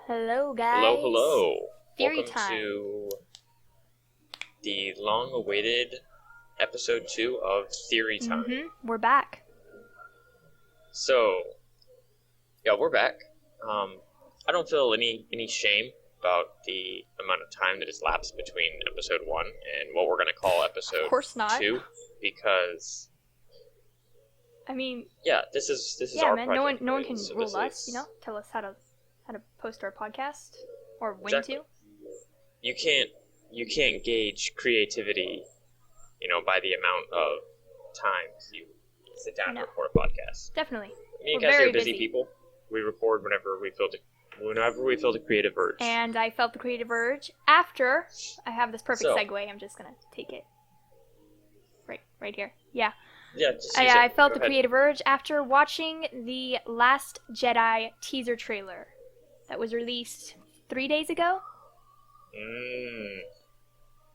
Hello, guys. Hello. Theory Welcome time. to the long-awaited episode 2 of Theory Time. We're back. So, yeah, we're back. I don't feel any shame about the amount of time that has lapsed between episode 1 and what we're going to call episode Of course not. 2, because I mean, yeah, this is yeah, our man. project. No one can So rule this us. is- Tell us how to post our podcast or when Exactly. to. You can't gauge creativity, by the amount of times you sit down and No. record a podcast. Definitely. Me and We're Cassie very are busy busy. people. We record whenever we feel the creative urge. And I felt the creative urge after I have this perfect So- segue. I'm just gonna take it right here. Yeah. Yeah, just use I it. felt Go the ahead. creative urge after watching the Last Jedi teaser trailer that was released 3 days ago.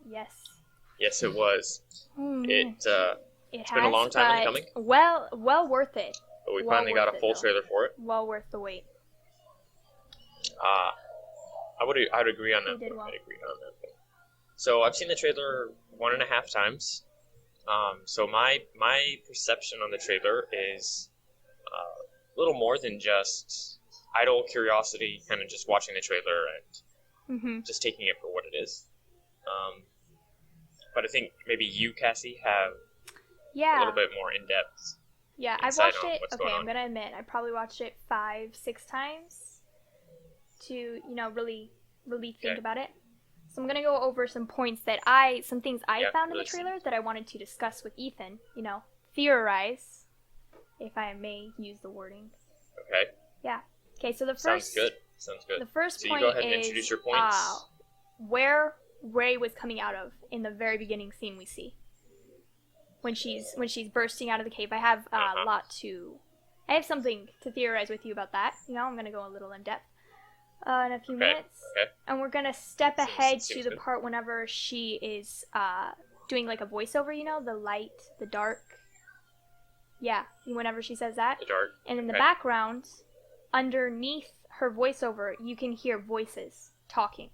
Yes. Yes, it was. It's It's been a long time in the coming. Well worth it. But we Well finally got worth a it, full though. trailer for it. Well worth the wait. I'd agree on that. You did well. I'd agree on that. So I've seen the trailer 1.5 times. So my perception on the trailer is a little more than just idle curiosity, kind of just watching the trailer and just taking it for what it is. But I think maybe you, Cassie, have a little bit more in-depth. Yeah, I've insight watched on it. what's Okay, going I'm on. gonna admit I probably watched it 5-6 times to really think Okay. about it. So I'm gonna go over some things I found in the really trailer that I wanted to discuss with Ethan. Theorize, if I may use the wording. Okay, Yeah. Okay, so the sounds first good. Sounds good. the first So point you go ahead and is introduce your points. Where Rey was coming out of in the very beginning scene we see. When she's bursting out of the cave. I have I have something to theorize with you about that. I'm gonna go a little in depth in a few minutes. Okay. And we're gonna step ahead seems to the good. part whenever she is doing like a voiceover, the light, the dark. Yeah, whenever she says that. The dark. And in the Okay. background, underneath her voiceover, you can hear voices talking.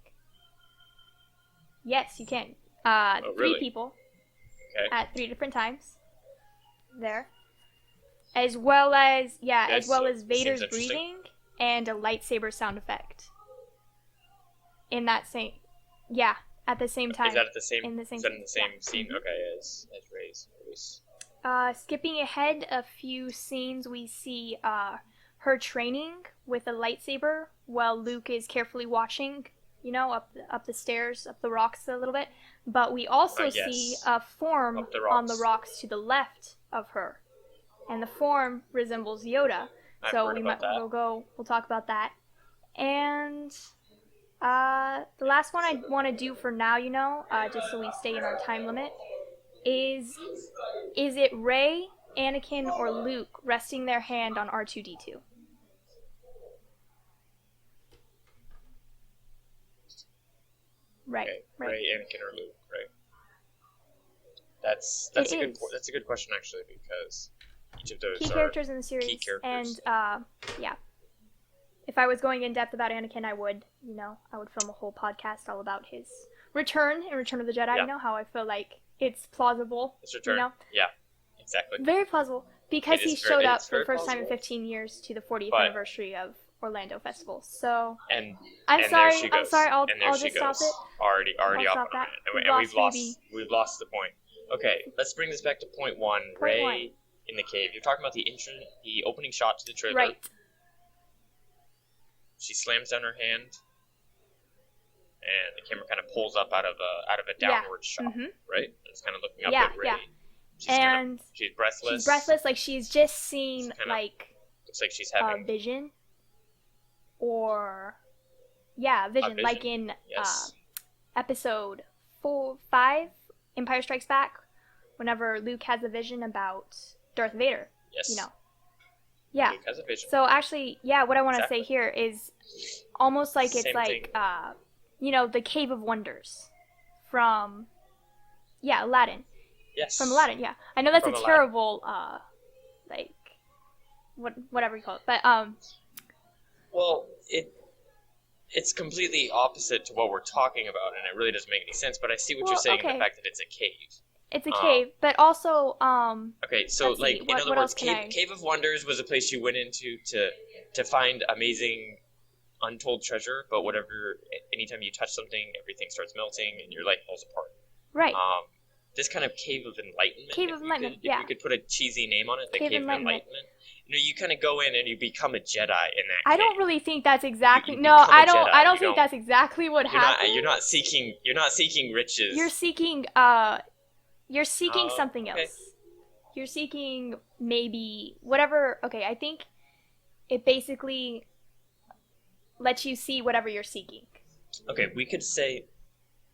Yes, you can. Really? 3 people Okay. at 3 different times. There. As well as Okay, so Vader's seems interesting. breathing and a lightsaber sound effect. In that same at the same time. Is that at the same? in the same Is that in the scene? same Yeah. scene? Mhm. Okay, as Rey's voice. Skipping ahead a few scenes, we see her training with a lightsaber while Luke is carefully watching, up the stairs, up the rocks a little bit. But we also Yes. see a form Up the on the rocks. rocks to the left of her, and the form resembles Yoda. I've So heard about that. we'll talk about that. And the last one I want to do for now, just so we stay in our time limit, is it Rey, Anakin, or Luke resting their hand on R2-D2? Right, Okay. right. Rey, Anakin, or Luke, right? That's It a good is. that's a good question actually, because each of those Key are characters in the series, key characters. and if I was going in depth about Anakin, I would film a whole podcast all about his return in Return of the Jedi. Yeah. How I feel like it's plausible. his return. Yeah, exactly. Very plausible because It he is showed up it's for the very first time in plausible. 15 years to the 40th But- anniversary of Orlando Festival. So And I'm and sorry. there she goes. I'm sorry. and there I'll she just stop goes. it. Already I'll off stop on that. it, We've and lost we've lost the point. Okay, let's bring this back to point 1. Rey one. in the cave. You're talking about the opening shot to the trailer. Right. She slams down her hand, and the camera kind of pulls up out of a Yeah. downward shot, Mhm. right? It's kind of looking up Yeah, at Rey. yeah. She's kind And of, she's breathless. she's breathless, like she's just seen Kinda like Looks like she's a having vision, or a vision, like vision. in yes. episode 5, Empire Strikes Back, whenever Luke has a vision about Darth Vader. yes. Yeah. Luke has a vision. So actually, what I want to Exactly. say here is almost like it's Same like thing. the Cave of Wonders from Aladdin. Yes. From Aladdin, yeah. I know that's From a Aladdin. terrible whatever you call it, but Well, it's completely opposite to what we're talking about, and it really doesn't make any sense. But I see what you're Well, saying in the okay, fact that it's a cave. it's a Um, cave, but also okay, so let's see, like in other what words, else can I? Cave of Wonders was a place you went into to find amazing untold treasure, but whatever, anytime you touch something, everything starts melting and your life falls apart. Right, Um, this kind of Cave of Enlightenment, Cave of Enlightenment. if Yeah, we could put a cheesy name on it, the Cave of Cave of Enlightenment. Enlightenment, you kind of go in and you become a Jedi in that I don't cave. really think that's You exactly. you No, become a Jedi. I don't You think don't. that's exactly what You're happened. not seeking. You're not seeking You're riches. seeking you're seeking something Okay. else. You're seeking maybe whatever. Okay, I think it basically lets you see whatever you're seeking. Okay, we could say.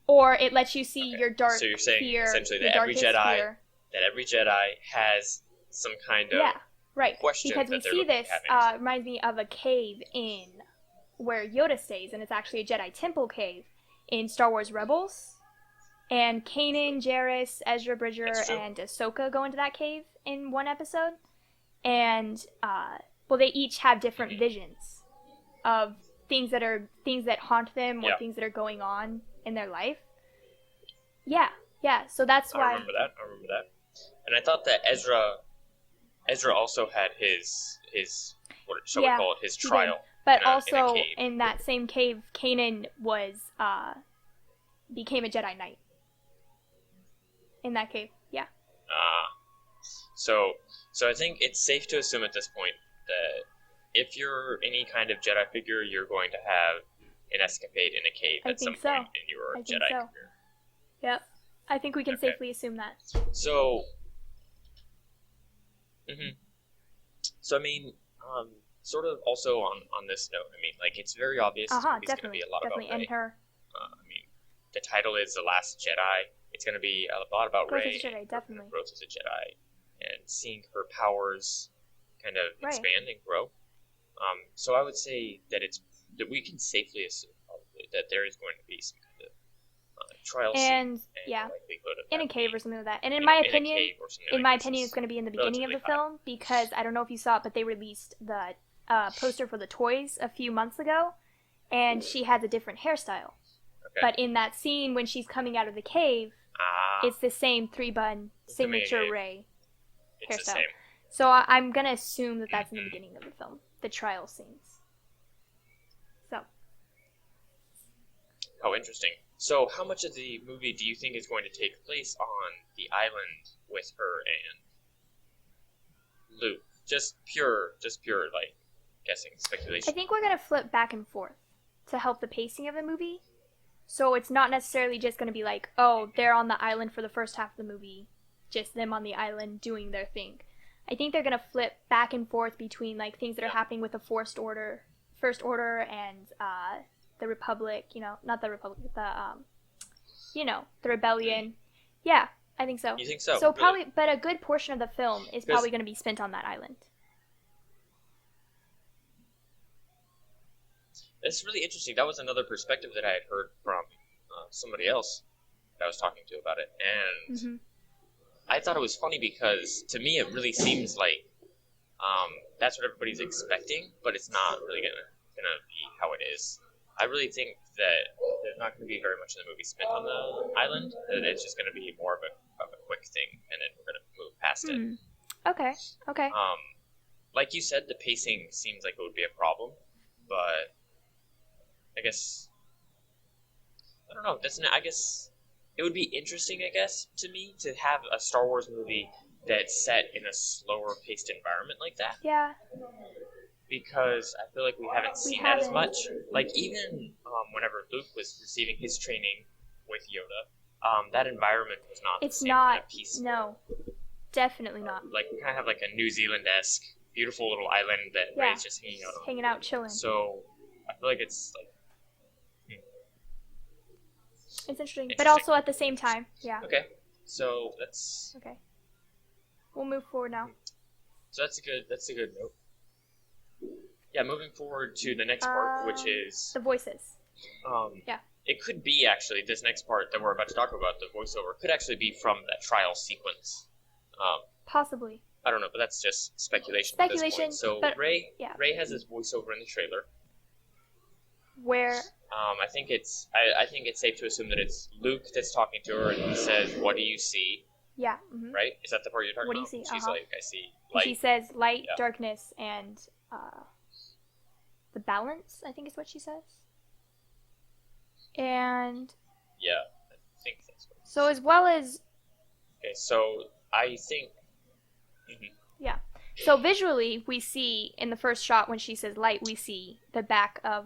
Or it lets you see Okay, your dark so you're saying fear, essentially your darkest fear. that every Jedi has some kind of Yeah, right. question Because we that they're see looking this, having. reminds me of a cave in where Yoda stays, and it's actually a Jedi temple cave in Star Wars Rebels. And Kanan, Jarrus, Ezra Bridger, That's true. and Ahsoka go into that cave in one episode. And, well, they each have different Mhm. visions of things that haunt them or Yeah, things that are going on in their life. Yeah, yeah. So that's I why. remember that. I remember that. And I thought that Ezra also had his what shall we Yeah, call it, his he did. trial But in a also cave. in that same cave, Kanan was became a Jedi Knight in that cave. Yeah, Ah, so I think it's safe to assume at this point that if you're any kind of Jedi figure, you're going to have an escapade in a cave I at some think so. point in your I think Jedi so. career. Yep. I think we can Okay. safely assume that. So, mhm. So I mean, sort of also on this note, I mean, like it's very obvious this movie's going to be Definitely, a lot about definitely. And Rey. her I mean, the title is The Last Jedi. It's going to be a lot about growth as Rey a Jedi, and her definitely. growth as a Jedi and seeing her powers kind of Right. expand and grow. So I would say that we can safely assume probably that there is going to be some kind of trial scene And and yeah, likelihood of in a that cave being, or something like that. And in a cave or something in like my this opinion, it's is going to be in the beginning of relatively the high. film because I don't know if you saw it, but they released the poster for the toys a few months ago, and she has a different hairstyle. Okay. But in that scene when she's coming out of the cave, it's the same 3-bun signature Rey It's the hairstyle. same. So I'm gonna assume that that's in the beginning of the film, the trial scenes. So How interesting. So, how much of the movie do you think is going to take place on the island with her and Luke? Just pure, like guessing, I speculation. think we're gonna flip back and forth to help the pacing of the movie. So it's not necessarily just gonna be like, oh, they're on the island for the first half of the movie, just them on the island doing their thing. I think they're gonna flip back and forth between like things that are happening with the First Order, and the Republic. You know, not the Republic, the rebellion. Yeah, I think so. You think so? So Really? probably, but a good portion of the film is Because probably going to be spent on that island. it's really interesting. That was another perspective that I had heard from somebody else that I was talking to about it, and Mm-hmm. I thought it was funny because to me it really seems like that's what everybody's expecting, but it's not really gonna be how it is. I really think that there's not going to be very much of the movie spent on the island. That it's just going to be more of a quick thing, and then we're going to move past it. Okay. Okay. Like you said, the pacing seems like it would be a problem, but I guess I don't know. Doesn't it? I guess it would be interesting. I guess to me to have a Star Wars movie that's set in a slower paced environment like that. Yeah. Because I feel like we haven't seen that as much. Like even whenever Luke was receiving his training with Yoda, that environment was not. It's the same not. Kind of peaceful. No. Definitely not. Like we kind of have like a New Zealand-esque, beautiful little island that Rey's just hanging out on. Hanging out, chilling. So I feel like it's like. It's interesting, but also at the same time, yeah. Okay, so that's. Okay. We'll move forward now. So that's a good note. Yeah, moving forward to the next part, which is the voices. Yeah. It could be actually this next part that we're about to talk about, the voiceover, could actually be from that trial sequence. Possibly. I don't know, but that's just speculation. Speculation. At this point. So but, Rey has his voiceover in the trailer. Where? I think it's safe to assume that it's Luke that's talking to her, and he says, "What do you see?" Yeah. Mm-hmm. Right? Is that the part you're talking What do you about? see? She's like, "I see And she light." says light, Yeah. darkness, and the balance. I think is what she says. And Yeah, I think that's what. so as well as Okay, so I think. Mhm. yeah. So visually, we see in the first shot when she says light, we see the back of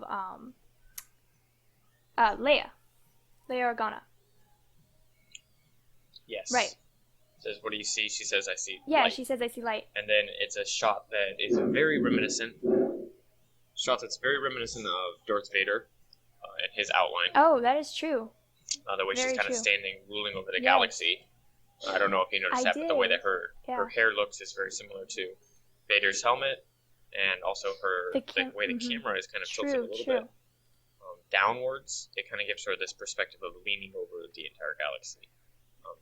Leia Organa. Yes. Right. Says, "What do you see?" She says, "I see Yeah, light." she says I see light. And then it's a shot that is very reminiscent. Shot that's very reminiscent of Darth Vader and his outline. Oh, that is true. The way Very she's kind true. of standing, ruling over the Yes. galaxy. I don't know if you noticed I that, but the way did. that her Yeah. hair looks is very similar to Vader's helmet, and also the way the camera is kind of tilted a little bit downwards. It kind of gives her this perspective of leaning over the entire galaxy.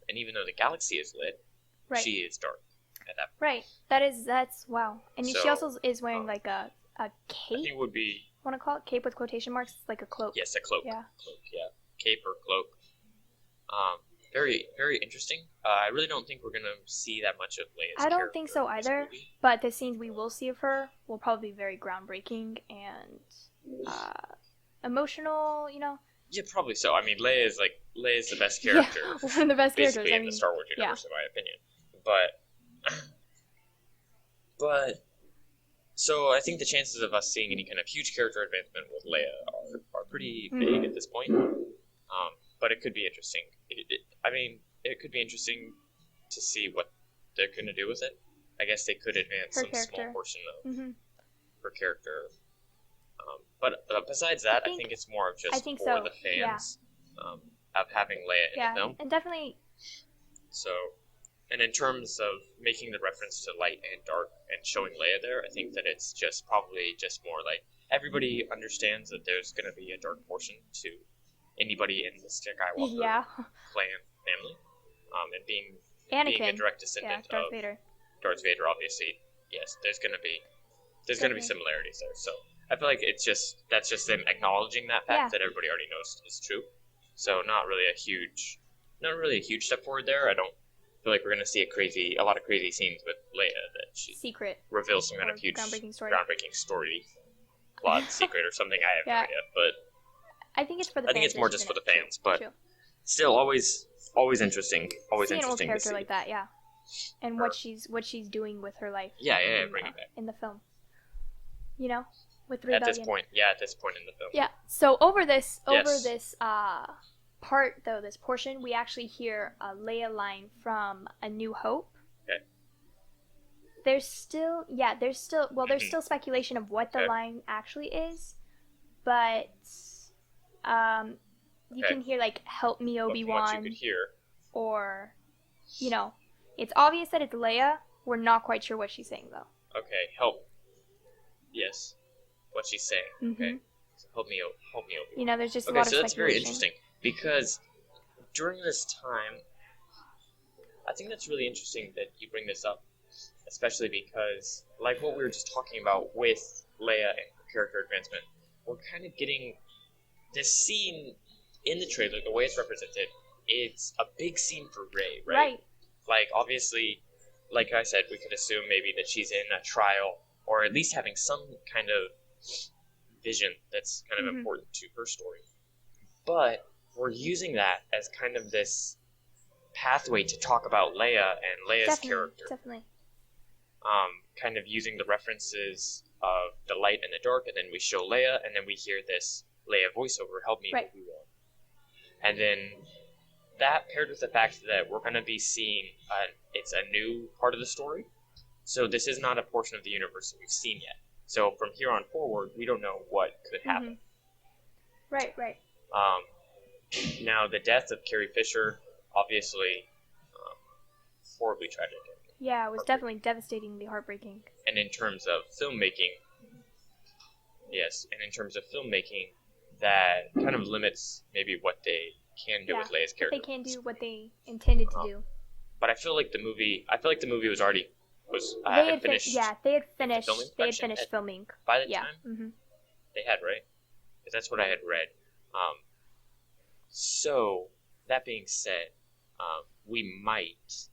And even though the galaxy is lit, Right. she is dark at that point. Right. That's wow. And she So, also is wearing like a I cape. think it would be Want to call it cape with quotation marks? It's like a cloak. yes, a cloak. Yeah. Cloak, yeah, cape or cloak. Very, very interesting. I really don't think we're gonna see that much of Leia's I don't character think so in this either. movie. But the scenes we will see of her will probably be very groundbreaking and emotional. You know. Yeah, probably so. I mean, Leia's the best Yeah, character, one of the best characters. basically I in mean, the Star Wars yeah. universe, in my opinion. But so I think the chances of us seeing any kind of huge character advancement with Leia are pretty big at this point. But it could be interesting. It could be interesting to see what they're going to do with it. I guess they could advance Her some character. small portion of Mhm. her character. But besides that, I I think it's more of just I think for so, the fans of having Leia in Yeah, the film. and definitely. So, and in terms of making the reference to light and dark and showing Leia there, I think that it's just probably just more like everybody understands that there's going to be a dark portion to anybody in the Skywalker Yeah. clan family, and being Anakin. a direct Yeah, descendant Darth of Vader. Darth Vader, obviously, yes, there's going to be Definitely. similarities there. So I feel like that's just them acknowledging that fact Yeah. that everybody already knows is true. So not really a huge step forward there. I don't feel like we're going to see a lot of crazy scenes with Leia that she Secret. reveals some kind Or of huge groundbreaking story. plot secret or something. I have no Yeah. idea, but I think it's for the I fans. think it's more that just she's for in the it. fans, but True. still always interesting. Always See an old interesting to character see. like that, yeah. And Her. what she's doing with her life. Yeah, bring it back. In the film. You know? With At Rebellion. this point in the film. Yeah. So over this Yes. part though, this portion, we actually hear a Leia line from A New Hope. Okay. There's still speculation of what the Okay. line actually is, but you Okay. can hear like "Help me, But from Obi-Wan," what you could hear, or it's obvious that it's Leia. We're not quite sure what she's saying though. okay, help. Yes, what she's saying. Okay, so help me, Obi. There's just a Okay, lot of so that's very speculation. interesting because during this time, I think that's really interesting that you bring this up, especially because, like what we were just talking about with Leia and her character advancement, we're kind of getting this scene in the trailer, the way it's represented. It's a big scene for Rey, right? Right. Like, obviously, like I said, we could assume maybe that she's in a trial, or at least having some kind of vision that's kind of important to her story. But we're using that as kind of this pathway to talk about Leia and Leia's character. Definitely. Kind of using the references of the light and the dark, and then we show Leia, and then we hear this Leia voiceover, "Help me, Right. Obi-Wan." And then that paired with the fact that we're going to be seeing it's a new part of the story. So this is not a portion of the universe that we've seen yet. So from here on forward, we don't know what could happen. Right. Now, the death of Carrie Fisher, obviously, horribly tragic. Yeah, it was definitely devastatingly heartbreaking. And in terms of filmmaking, that kind of limits maybe what they can do with Leia's character. They can do what they intended to do. But I feel like the movie was already They had finished. filming They had finished filming. by the Yeah. time they had, right? because that's what I had read. So that being said,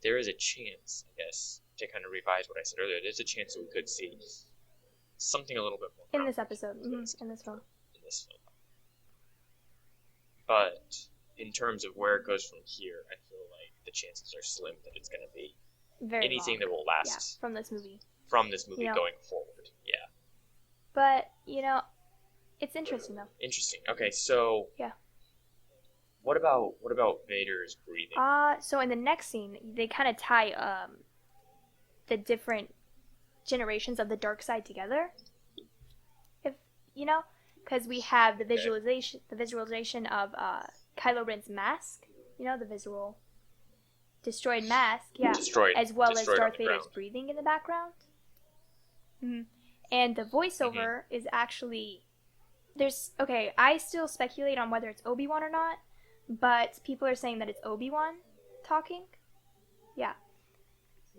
there is a chance, I guess, to kind of revise what I said earlier. There's a chance that we could see something a little bit more in this episode, in this film. In this film. But in terms of where it goes from here, I feel like the chances are slim that it's going to be Very anything long. that will last from this movie. Going forward. Yeah. But, it's interesting though. Interesting. Okay, so yeah. What about Vader's breathing? So in the next scene, they kind of tie the different generations of the dark side together. If because we have the visualization of Kylo Ren's mask, the visual destroyed mask, as well as Darth Vader's breathing in the background. Mm-hmm. And the voiceover is actually I still speculate on whether it's Obi-Wan or not, but people are saying that it's Obi-Wan talking. Yeah.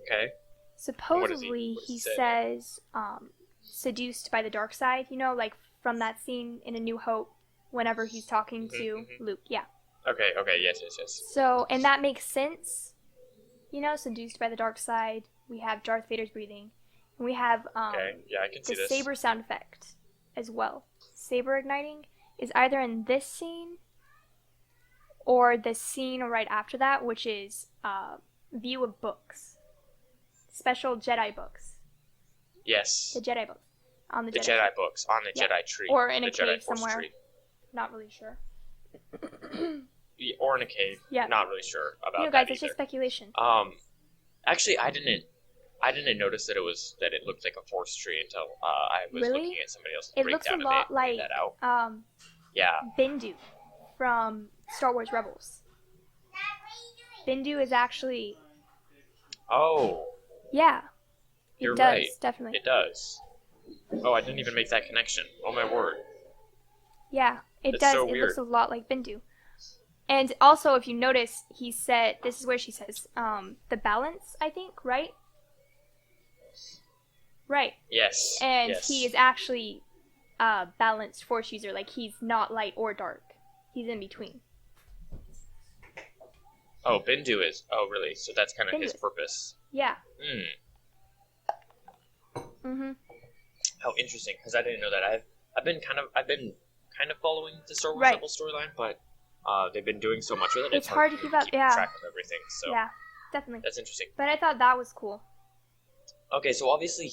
Okay. Supposedly he says seduced by the dark side, like from that scene in A New Hope whenever he's talking to Luke. Yeah. Okay, yes. So, and that makes sense. Seduced by the dark side. We have Darth Vader's breathing. And we have I can see the this. saber sound effect as well. Saber igniting is either in this scene or the scene right after that, which is view of books. Special Jedi books. Yes. The Jedi books. On the Jedi books. On the Jedi tree. Or in a Jedi cave Force somewhere. Tree. Not really sure. Or in a cave. Yeah. Not really sure about that guys, either. it's just speculation. Actually, I didn't notice that it looked like a Force tree until I was looking at somebody else's breakdown. It looks a lot like yeah. Bendu from Star Wars Rebels. Bendu is actually... Oh. Yeah. You're does, right. Definitely. It does. Oh, I didn't even make that connection. Oh my word. Yeah, it That's does. so it weird. Looks a lot like Bendu. And also, if you notice, he said, this is where she says, the balance, I think, right? Right. Yes. And yes. he is actually balanced Force user. Like, he's not light or dark. He's in between. Oh, Bendu is. Oh, really? So that's kind of his is. purpose. Yeah. Mm. How interesting, because I didn't know that. I've been kind of following the Star Wars Rebel storyline, but they've been doing so much with it. It's hard to keep up. Yeah. Track of everything. So yeah, definitely. That's interesting. But I thought that was cool. Okay, so obviously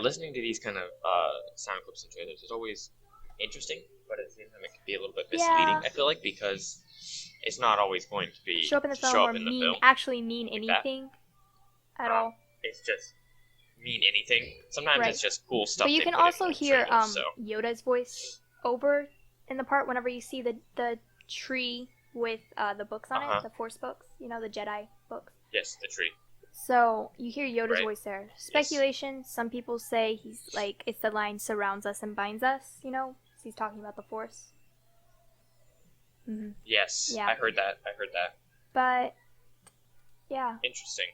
listening to these kind of sound clips and trailers is always interesting, but at the same time it can be a little bit misleading. I feel like, because it's not always going to be show up in the film actually mean anything at all. It's just mean anything. Sometimes it's just cool stuff. But you can also hear Yoda's voice over in the part whenever you see the tree with the books on it, the Force books, the Jedi books. Yes, the tree. So you hear Yoda's voice there. Speculation. Yes. Some people say he's like, it's the line surrounds us and binds us. He's talking about the Force. Mm-hmm. Yes, yeah. I heard that. But yeah. Interesting.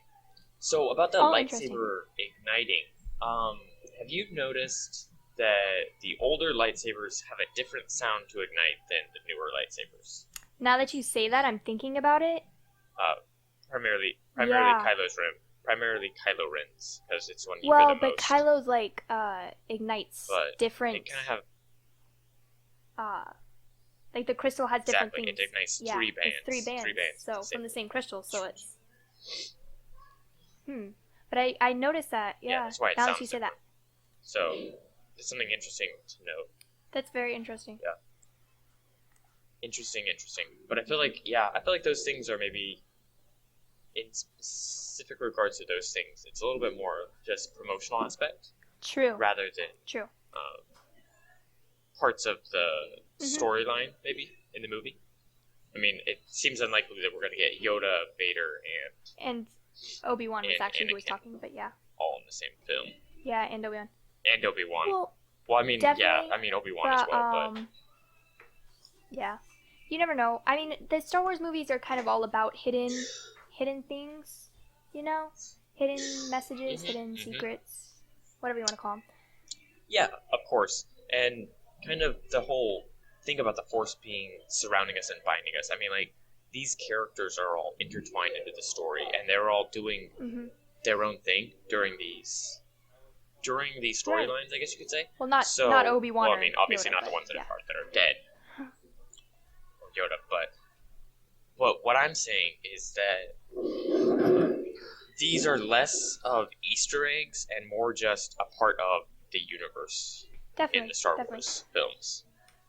So about the lightsaber igniting, have you noticed that the older lightsabers have a different sound to ignite than the newer lightsabers? Now that you say that, I'm thinking about it. Primarily Kylo Ren's, because it's one you hear the most. Well, but Kylo's ignites different. It kind of have. Like the crystal has different things. It ignites three bands. It's three bands. So from the same crystal, so it's. But I noticed that. Yeah. That's why it now sounds that you say that. So it's something interesting to note. That's very interesting. Yeah. Interesting. But I feel like those things are maybe, in specific regards to those things, it's a little bit more just promotional aspect. True. Rather than parts of the storyline, maybe, in the movie. I mean, it seems unlikely that we're going to get Yoda, Vader, and Obi-Wan was actually who was talking, but yeah. All in the same film. Yeah, and Obi-Wan. And Obi-Wan. Well, I mean, Obi-Wan as well, but... Yeah. You never know. I mean, the Star Wars movies are kind of all about hidden things, Hidden messages, hidden secrets, whatever you want to call them. Yeah, of course. And kind of the whole thing about the Force being surrounding us and binding us. I mean, like, these characters are all intertwined into the story, and they're all doing their own thing during these Right. storylines, I guess you could say. Well, not So, Obi-Wan well, or I mean, obviously Yoda, not the but ones yeah. that are dead, or Yoda, but what I'm saying is that these are less of Easter eggs and more just a part of the universe in Definitely, the Star definitely. Wars films.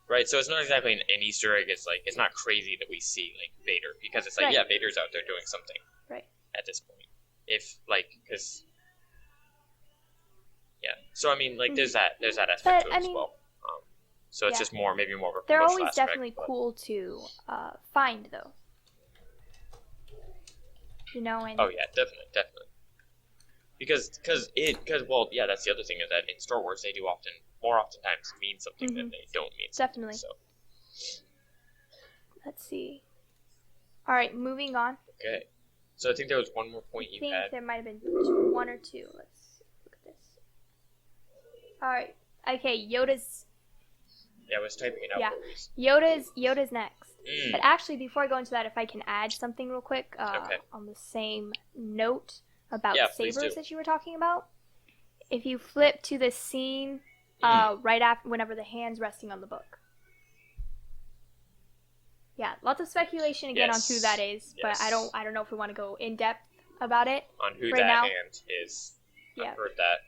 Right, so it's not exactly an Easter egg. It's like it's not crazy that we see like Vader because it's like Right. yeah, Vader's out there doing something Right. at this point. If like because yeah, so I mean like there's that aspect But to it I as mean, well. So it's yeah, just more maybe more of a they're promotional always aspect. definitely But cool to find though. You know, and oh yeah, definitely. Because well yeah, that's the other thing is that in Star Wars they do oftentimes mean something that they don't mean something. definitely. So Let's see. All right, moving on. okay, so I think there was one more point I you think had. there might have been one or two. Let's look at this. All right. Okay, Yoda's. Yeah, I was typing it out. Yeah, for a reason. Yoda's next. But actually, before I go into that, if I can add something real quick Okay. on the same note about Yeah, please sabers do. that you were talking about, if you flip to the scene right after, whenever the hand's resting on the book. Yeah, lots of speculation again Yes. on who that is, but I don't know if we want to go in depth about it On who right that now. hand is. Yeah. I've heard that.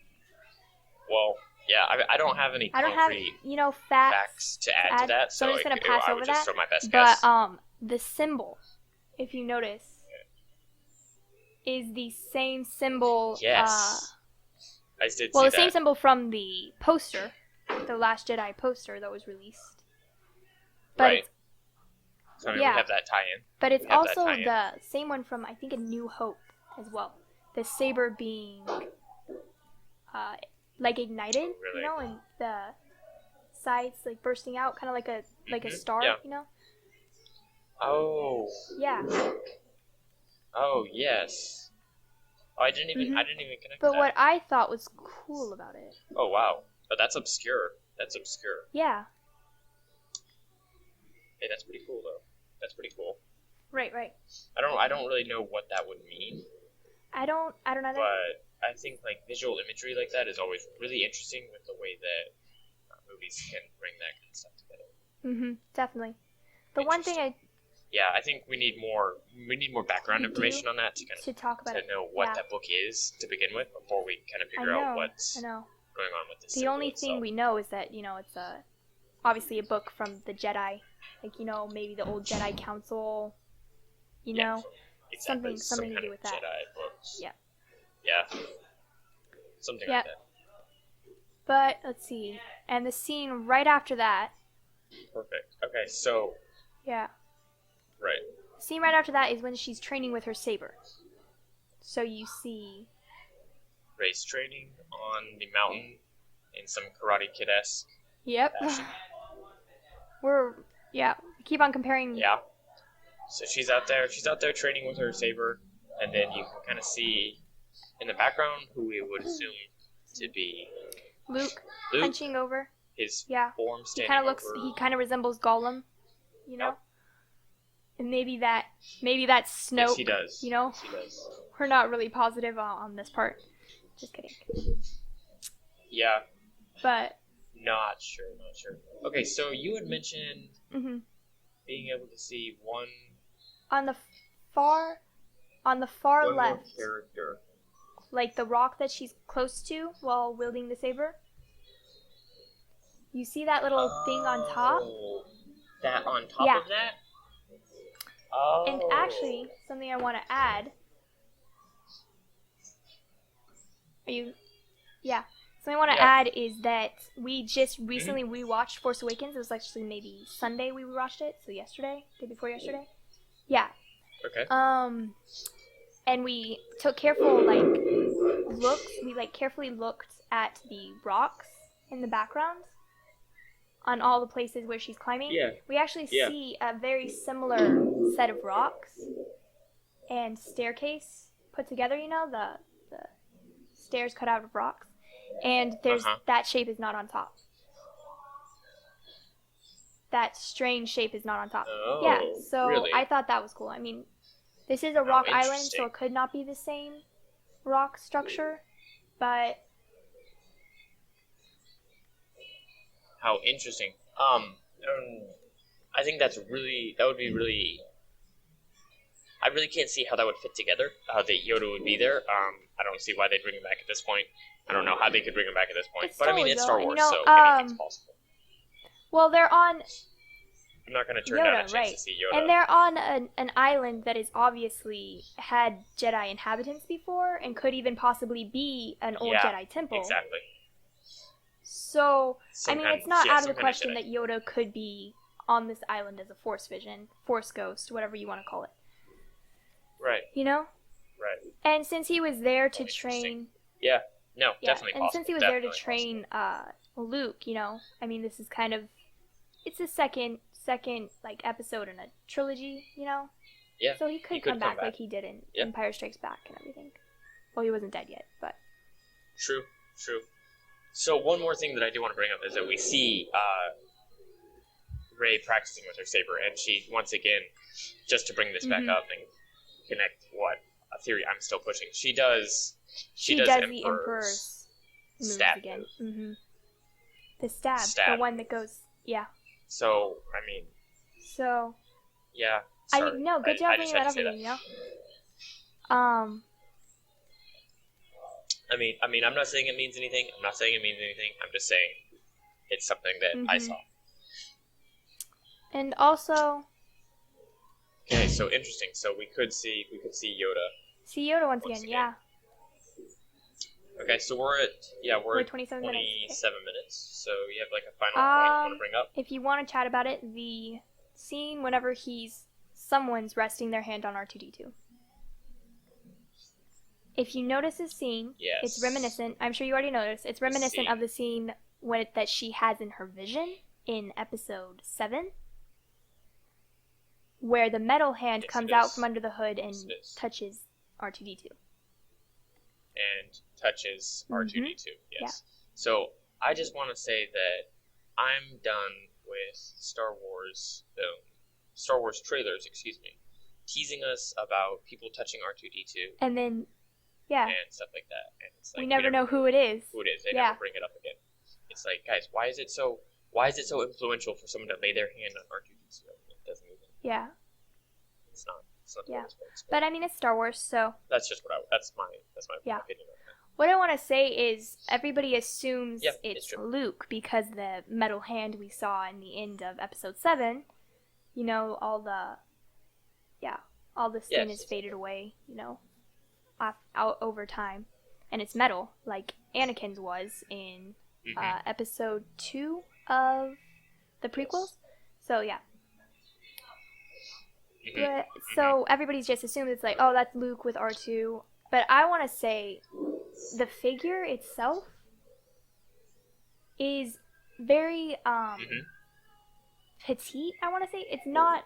Well, yeah, I don't have any I don't have concrete facts to add to that, so I'm just gonna pass I over would just that. throw my best But guess. the symbol, if you notice, is the same symbol. Yes. I did Well, see the same that. symbol from the poster, the Last Jedi poster that was released. But Right. it's, So, I mean, yeah. we have that tie-in. but it's We have that also tie-in. the same one from I think A New Hope as well. The saber being like ignited, Really? you know, and the sides like bursting out, kind of like a star, yeah. you know. Oh. Yeah. Oh, yes. Oh, I didn't even connect But that. what I thought was cool about it. Oh, wow. But that's obscure. Yeah. Hey, that's pretty cool, though. That's pretty cool. Right. I don't really know what that would mean. I don't know. But I think like visual imagery like that is always really interesting with the way that movies can bring that kind of stuff together. Definitely. The one thing Yeah, I think we need more background information on that to kind of to talk about to know what that book is to begin with before we kind of figure out what's I know. going on with this. The only thing we know is that it's obviously a book from the Jedi, like maybe the old Jedi Council, exactly. something to do with that. Jedi books. Yeah. Yeah. Something like that. But let's see, and the scene right after that. Perfect. Okay, so. Yeah. Right. The scene right after that is when she's training with her saber. So you see. Race training on the mountain in some Karate Kid-esque. Yep. We keep on comparing. Yeah. So she's out there training with her saber, and then you can kind of see in the background who we would assume to be Luke punching over. His form standing He kind of resembles Gollum, Yep. And maybe that's Snoke. Yes, he does. He does. We're not really positive on this part. Just kidding. Yeah. But. Not sure. Okay, so you had mentioned being able to see one on the far left character, like the rock that she's close to while wielding the saber. You see that little thing on top? That on top of that? Oh. And actually, something I want to add. Something I want to add is that we just recently rewatched Force Awakens. It was actually maybe Sunday we rewatched it, so day before yesterday. Yeah. Okay. And we took careful looks. We carefully looked at the rocks in the background on all the places where she's climbing. Yeah. We actually see a very similar set of rocks and staircase put together. The stairs cut out of rocks. And there's that shape is not on top. that strange shape is not on top. Oh, Yeah, so really? I thought that was cool. I mean, this is a Oh, rock island, interesting. so it could not be the same rock structure, but How interesting. I think that would be really. I really can't see how that would fit together. How the Yoda would be there. I don't see why they'd bring him back at this point. I don't know how they could bring him back at this point. it's But I Star mean, Wars, it's though. Star And, Wars, so anything's possible. well, they're on I'm not going to turn down a Yoda, chance right? to see Yoda. And they're on an island that is obviously had Jedi inhabitants before, and could even possibly be an old Jedi temple. Exactly. So, I mean, it's not out of the some kind of question Jedi. that Yoda could be on this island as a Force vision, Force ghost, whatever you want to call it. Right. You know? Right. And since he was there to Interesting. train, Yeah. No, yeah, definitely and possible. since he was there to train Luke, you know, I mean, this is kind of, it's the second like episode in a trilogy, you know. Yeah. So he could come back like he did in Empire Strikes Back and everything. Well, he wasn't dead yet, but. True. So one more thing that I do want to bring up is that we see Rey practicing with her saber, and she once again, just to bring this back up and connect what a theory I'm still pushing. She does the Emperor's moves stab again. move. The stab, the one that goes, yeah. So I mean. So. Yeah. Sorry. No, good job bringing that up again. You know. I mean, I'm not saying it means anything. I'm just saying it's something that I saw. And also. Okay, so interesting. So we could see Yoda. See Yoda once again, yeah. Okay, so we're at 27 minutes. minutes. So you have like a final point you want to bring up? If you want to chat about it, the scene whenever someone's resting their hand on R2-D2. If you notice the scene, it's reminiscent. I'm sure you already noticed. It's reminiscent of the scene that she has in her vision in episode 7, where the metal hand comes out from under the hood and touches R2-D2. And touches R2-D2, yes. Yeah. So I just want to say that I'm done with Star Wars trailers, teasing us about people touching R2-D2. And then, yeah. And stuff like that. And it's like, we never know who it is. They never bring it up again. It's like, guys, why is it so influential for someone to lay their hand on R2-D2? It doesn't even. Yeah. It's not yeah. But I mean, it's Star Wars, so. That's just that's my opinion on that. What I want to say is everybody assumes it's true. Luke because the metal hand we saw in the end of episode 7, you know, all the skin is faded away, you know, out over time. And it's metal, like Anakin's was in episode 2 of the prequels. So, yeah. But, so everybody's just assumed it's like, oh, that's Luke with R2. But I want to say the figure itself is very petite, I want to say. It's not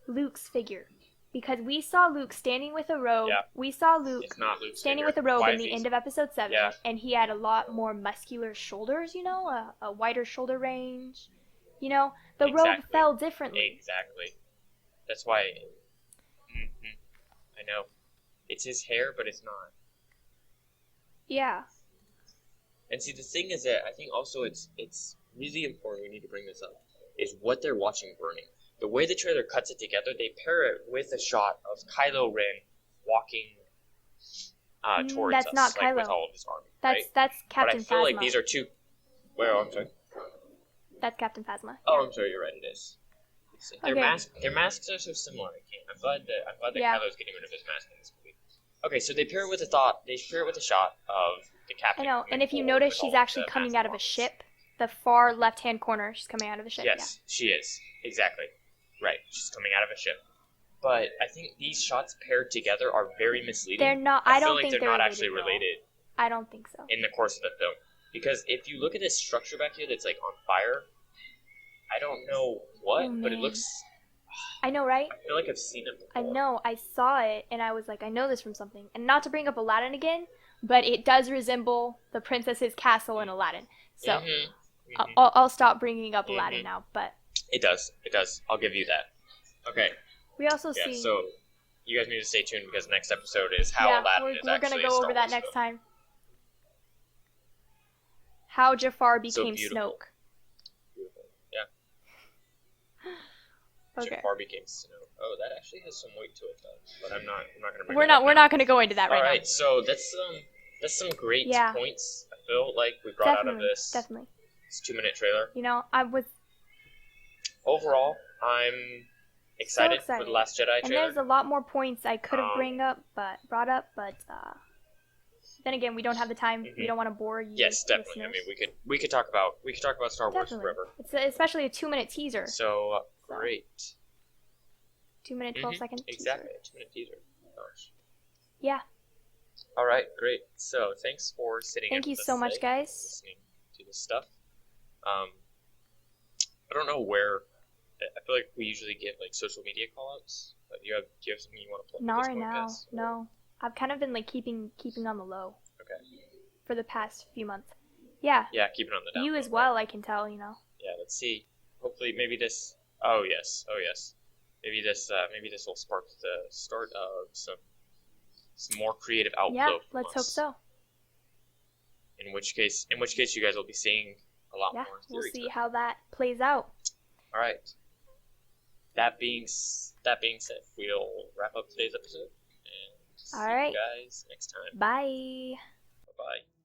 Luke's figure. Because we saw Luke standing with a robe. Yeah. We saw Luke standing with a robe in the end of episode 7. Yeah. And he had a lot more muscular shoulders, you know, a wider shoulder range. You know, the robe fell differently. Exactly. That's why. I know. It's his hair, but it's not. Yeah. And see, the thing is that I think also it's really important, we need to bring this up, is what they're watching burning. The way the trailer cuts it together, they pair it with a shot of Kylo Ren walking towards us, not like Kylo. with all of his army. That's Captain Phasma. But I feel like these are two. Well, I'm sorry. That's Captain Phasma. Oh, I'm sorry. You're right. It is. Their masks are so similar. I'm glad that Kylo's getting rid of his mask in this movie. Okay, so they pair it with a shot of the captain. I know, and if you notice, she's actually coming out of a ship. The far left-hand corner, she's coming out of a ship. Yes, she is. Exactly. Right, she's coming out of a ship. But I think these shots paired together are very misleading. They're not. I don't think they're not actually related. I don't think so. In the course of the film, because if you look at this structure back here that's like on fire, I don't know what, but it looks. I know, right? I feel like I've seen it before. I know. I saw it, and I was like, I know this from something. And not to bring up Aladdin again, but it does resemble the princess's castle in Aladdin. So I'll stop bringing up Aladdin now. But It does. It does. I'll give you that. Okay. We also Yeah. see. So you guys need to stay tuned because next episode is how Yeah, Aladdin is we're gonna actually a go Star over that Wars next film. time. How Jafar So became beautiful. Snoke. Beautiful. Yeah. Okay. Jafar became Snow. Oh, that actually has some weight to it though. But I'm not gonna bring We're it up not now. gonna go into that All right now. right. So that's some great Yeah. points. I feel like we brought out of Definitely, this definitely. 2-minute trailer. You know, I was Overall, I'm so excited for excited. the Last Jedi And trailer. there's a lot more points I could have Um, brought up, but then again, we don't have the time. We mhm. don't want to bore you. Yes, definitely. I listeners. mean, we could talk about Star Wars Definitely. forever. It's especially a 2-minute teaser. So So, great. 2-minute, 12-second teaser. Exactly. 2-minute teaser. Gosh. Yeah. All right, great. So thanks for sitting. Thank in you with us so much, today, guys. listening to this stuff. I don't know where. I feel like we usually give like social media callouts. But do you have something you want to plug Not with right this now. podcast? No. I've kind of been like keeping on the low Okay. for the past few months. Yeah. Yeah, keep it on the down. You low, as right? well, I can tell, Yeah, let's see. Hopefully, maybe this. Oh yes, oh yes. Maybe this will spark the start of some more creative outflow. Yeah, from let's hope us. so. In which case, you guys will be seeing a lot Yeah, more we'll theory see time. how that plays out. All right. That being said, we'll wrap up today's episode and see All right. you guys next time. Bye. Bye bye.